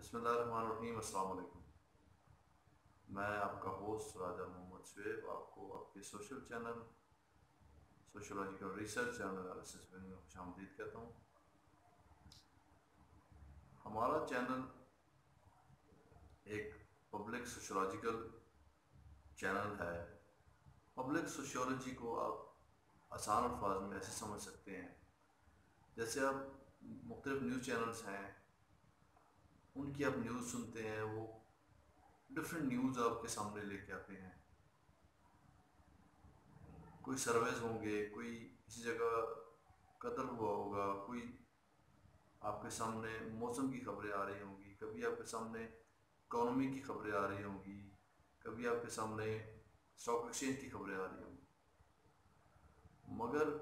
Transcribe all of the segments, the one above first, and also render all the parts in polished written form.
बिस्मिल्लाहिर्रहमानिर्रहीम। अस्सलाम वालेकुम। मैं आपका होस्ट राजा मोहम्मद शुएब आपको आपके social channel sociological research and analysis में खुशामदीद कहता हूँ। हमारा चैनल एक पब्लिक सोशोलॉजिकल चैनल है। पब्लिक सोशियोलॉजी को आप आसान अल्फाज में ऐसे समझ सकते हैं जैसे आप मुख्तलिफ न्यूज़ चैनल्स हैं, उनकी आप न्यूज़ सुनते हैं, वो डिफरेंट न्यूज़ आपके सामने लेके आते हैं। कोई सर्वेज होंगे, कोई किसी जगह कत्ल हुआ होगा, कोई आपके सामने मौसम की खबरें आ रही होंगी, कभी आपके सामने इकोनॉमी की खबरें आ रही होंगी, कभी आपके सामने स्टॉक एक्सचेंज की खबरें आ रही होंगी। मगर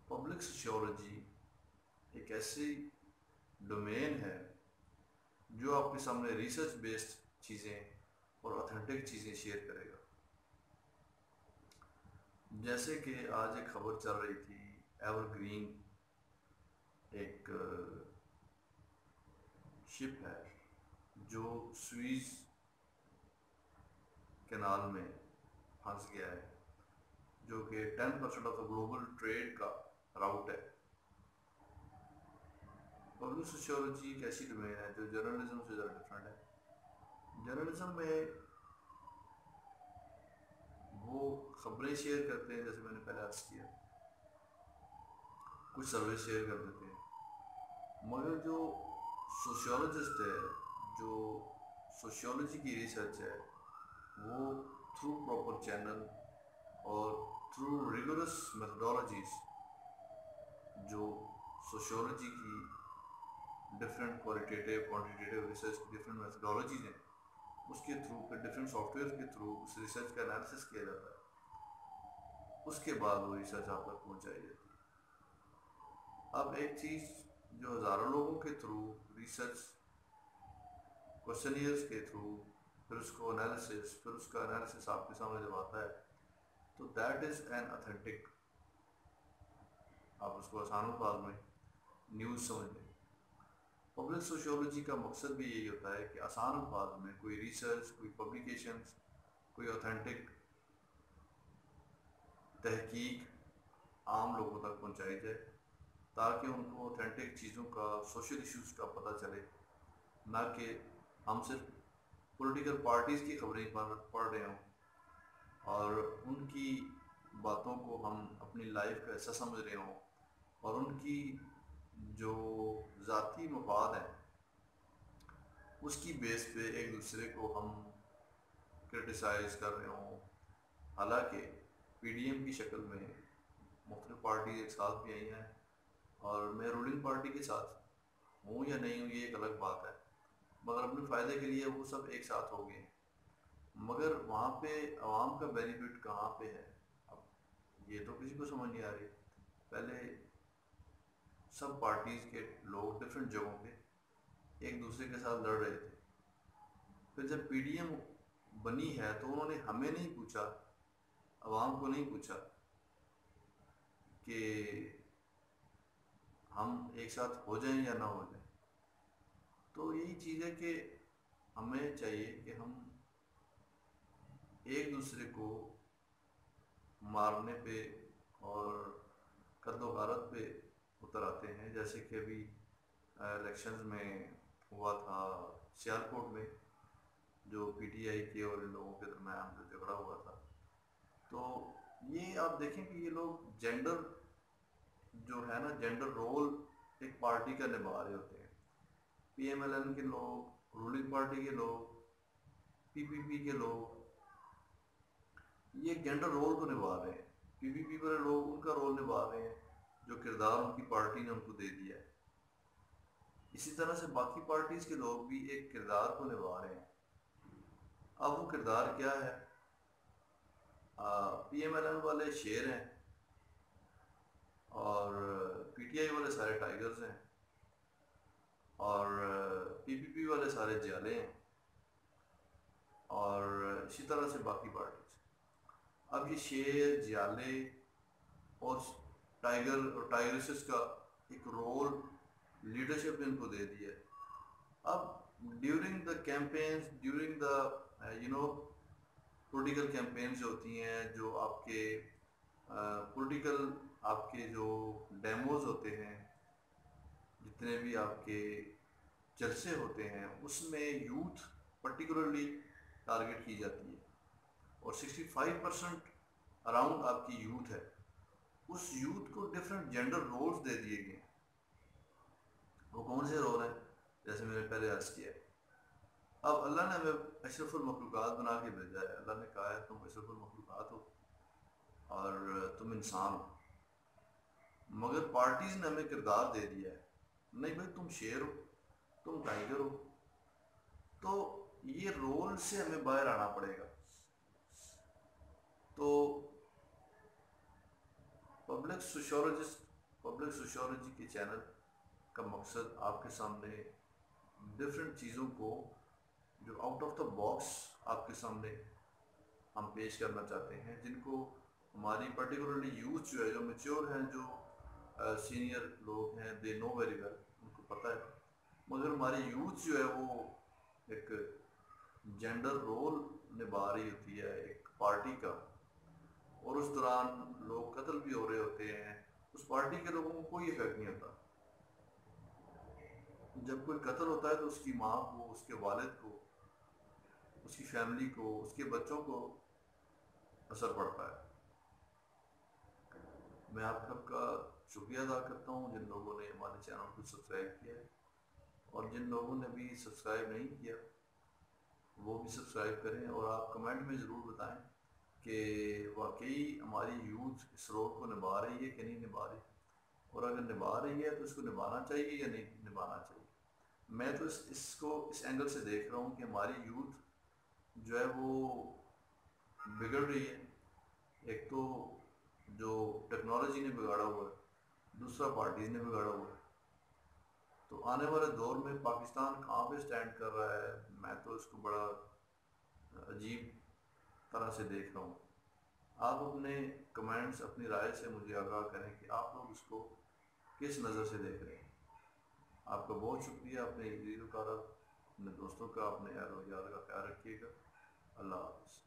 पब्लिक सोशियोलॉजी एक ऐसी डोमेन है जो आपके सामने रिसर्च बेस्ड चीज़ें और ऑथेंटिक चीज़ें शेयर करेगा। जैसे कि आज एक खबर चल रही थी, एवरग्रीन एक शिप है जो स्वीज कैनाल में फंस गया है, जो कि 10% ऑफ द ग्लोबल ट्रेड का राउट है। पब्लिक सोशियोलॉजी एक ऐसी डोमेन है जो जर्नलिज्म से ज़्यादा डिफरेंट है। जर्नलिज्म में वो खबरें शेयर करते हैं, जैसे मैंने पहले अर्ज़ किया, कुछ सर्वे शेयर कर देते हैं। मगर जो सोशियोलॉजिस्ट है, जो सोशियोलॉजी की रिसर्च है, वो थ्रू प्रॉपर चैनल और थ्रू रिगोरस मेथडोलॉजीज, जो सोशियोलॉजी की डिफरेंट क्वालिटेटिव क्वांटिटेटिव रिसर्च की डिफरेंट मेथडोलॉजीज हैं, उसके थ्रू फिर डिफरेंट सॉफ्टवेयर के थ्रू उस रिसर्च का एनालिसिस किया जाता है। उसके बाद वो रिसर्च आप तक पहुँचाई जाती है। अब एक चीज़ जो हज़ारों लोगों के थ्रू रिसर्च क्वेश्चनियर्स के थ्रू फिर उसको एनालिसिस, फिर उसका एनालिसिस आपके सामने जब आता है तो दैट इज़ एन ऑथेंटिक, आप उसको आसान अल्फाज में न्यूज़ समझ लें। पब्लिक सोशियोलॉजी का मकसद भी यही होता है कि आसान अल्फाज में कोई रिसर्च, कोई पब्लिकेशंस, कोई ऑथेंटिक तहकीक आम लोगों तक पहुंचाई जाए, ताकि उनको ऑथेंटिक चीज़ों का, सोशल इश्यूज़ का पता चले, ना कि हम सिर्फ पॉलिटिकल पार्टीज़ की खबरें पढ़ रहे हों और उनकी बातों को हम अपनी लाइफ का ऐसा समझ रहे हों और उनकी जो ज़ाती मफाद हैं उसकी बेस पे एक दूसरे को हम क्रिटिसाइज़ कर रहे हों। हालांकि पीडीएम की शक्ल में मुख्तलिफ पार्टी एक साथ भी आई हैं और मैं रूलिंग पार्टी के साथ हूँ या नहीं हूँ ये एक अलग बात है, मगर अपने फ़ायदे के लिए वो सब एक साथ हो गए। मगर वहाँ पे आवाम का बेनिफिट कहाँ पे है, अब ये तो किसी को समझ नहीं आ रही। पहले सब पार्टीज़ के लोग डिफरेंट जगहों पे एक दूसरे के साथ लड़ रहे थे। फिर जब पीडीएम बनी है तो उन्होंने हमें नहीं पूछा, आवाम को नहीं पूछा कि हम एक साथ हो जाएं या ना हो जाएं। तो यही चीज़ है कि हमें चाहिए कि हम एक दूसरे को मारने पे और कत्ल गारत पे उतर आते हैं। जैसे कि अभी इलेक्शंस में हुआ था सियालकोट में, जो पीटीआई के और इन लोगों के दरम्यान जो झगड़ा हुआ था, तो ये आप देखें कि ये लोग जेंडर जो है ना, जेंडर रोल एक पार्टी का निभा रहे होते हैं। पीएमएलएन के लोग, रूलिंग पार्टी के लोग, पीपीपी के लोग, ये जेंडर रोल को निभा रहे हैं। पीपीपी वाले लोग उनका रोल निभा रहे हैं जो किरदार उनकी पार्टी ने उनको दे दिया है। इसी तरह से बाकी पार्टीज़ के लोग भी एक किरदार को निभा रहे हैं। अब वो किरदार क्या है? पीएमएलएन वाले शेर हैं और पीटीआई वाले सारे टाइगर्स हैं और पीपीपी वाले सारे जियाले हैं और इसी तरह से बाकी पार्टीज। अब ये शेर, जियाले और टाइगर और टाइगर्स का एक रोल लीडरशिप ने इनको दे दिया है। اب during the campaigns, during the political campaigns جو ہوتی ہیں، جو آپ کے پولیٹیکل آپ کے جو ڈیموز ہوتے ہیں، جتنے بھی آپ کے جلسے ہوتے ہیں، اس میں یوتھ پرٹیکولرلی ٹارگٹ کی جاتی ہے، اور 65% اراؤنڈ آپ کی یوتھ ہے۔ اس یوتھ کو ڈفرینٹ جینڈر رولز دے دیے گئے ہیں۔ وہ کون سے رول ہیں؟ جیسے میں نے پہلے عرض کیا ہے، اب اللہ نے ہمیں اشرف المخلوقات بنا کے بھیجا ہے۔ اللہ نے کہا ہے تم اشرف المخلوقات ہو اور تم انسان ہو، مگر پارٹیز نے ہمیں کردار دے دیا ہے، نہیں بھائی تم شیر ہو، تم ٹائیگر ہو۔ تو یہ رول سے ہمیں باہر آنا پڑے گا۔ تو پبلک سوشیولوجی کے چینل کا مقصد آپ کے سامنے ڈفرینٹ چیزوں کو جو آؤٹ آف دا باکس آپ کے سامنے ہم پیش کرنا چاہتے ہیں، جن کو ہماری پرٹیکولرلی یوتھ جو ہے، جو میچور ہیں، جو سینئر لوگ ہیں، دے نو ویری ویل، ان کو پتہ ہے، مگر ہماری یوتھ جو ہے وہ ایک جینڈر رول نبھا رہی ہوتی ہے ایک پارٹی کا، اور اس دوران لوگ قتل بھی ہو رہے ہوتے ہیں۔ اس پارٹی کے لوگوں کو کوئی افیکٹ نہیں ہوتا۔ جب کوئی قتل ہوتا ہے تو اس کی ماں کو، اس کے والد کو، اس کی فیملی کو، اس کے بچوں کو اثر پڑتا ہے۔ میں آپ سب کا شکریہ ادا کرتا ہوں جن لوگوں نے ہمارے چینل کو سبسکرائب کیا ہے، اور جن لوگوں نے بھی سبسکرائب نہیں کیا وہ بھی سبسکرائب کریں، اور آپ کمنٹ میں ضرور بتائیں کہ واقعی ہماری یوتھ اس رول کو نبھا رہی ہے کہ نہیں نبھا رہی، اور اگر نبھا رہی ہے تو اس کو نبھانا چاہیے یا نہیں نبھانا چاہیے۔ میں تو اس کو اس اینگل سے دیکھ رہا ہوں کہ ہماری یوتھ جو ہے وہ بگڑ رہی ہے۔ ایک تو جو ٹیکنالوجی نے بگاڑا ہوا ہے، دوسرا پارٹیز نے بگاڑا ہوا ہے۔ تو آنے والے دور میں پاکستان کہاں پہ سٹینڈ کر رہا ہے، میں تو اس کو بڑا عجیب طرح سے دیکھ رہا ہوں۔ آپ اپنے کمنٹس، اپنی رائے سے مجھے آگاہ کریں کہ آپ لوگ اس کو کس نظر سے دیکھ رہے ہیں۔ آپ کا بہت شکریہ، اپنے عزیز و اقارب، اپنے دوستوں کا، اپنے اہل و عیال کا خیال رکھیے گا۔ اللہ حافظ۔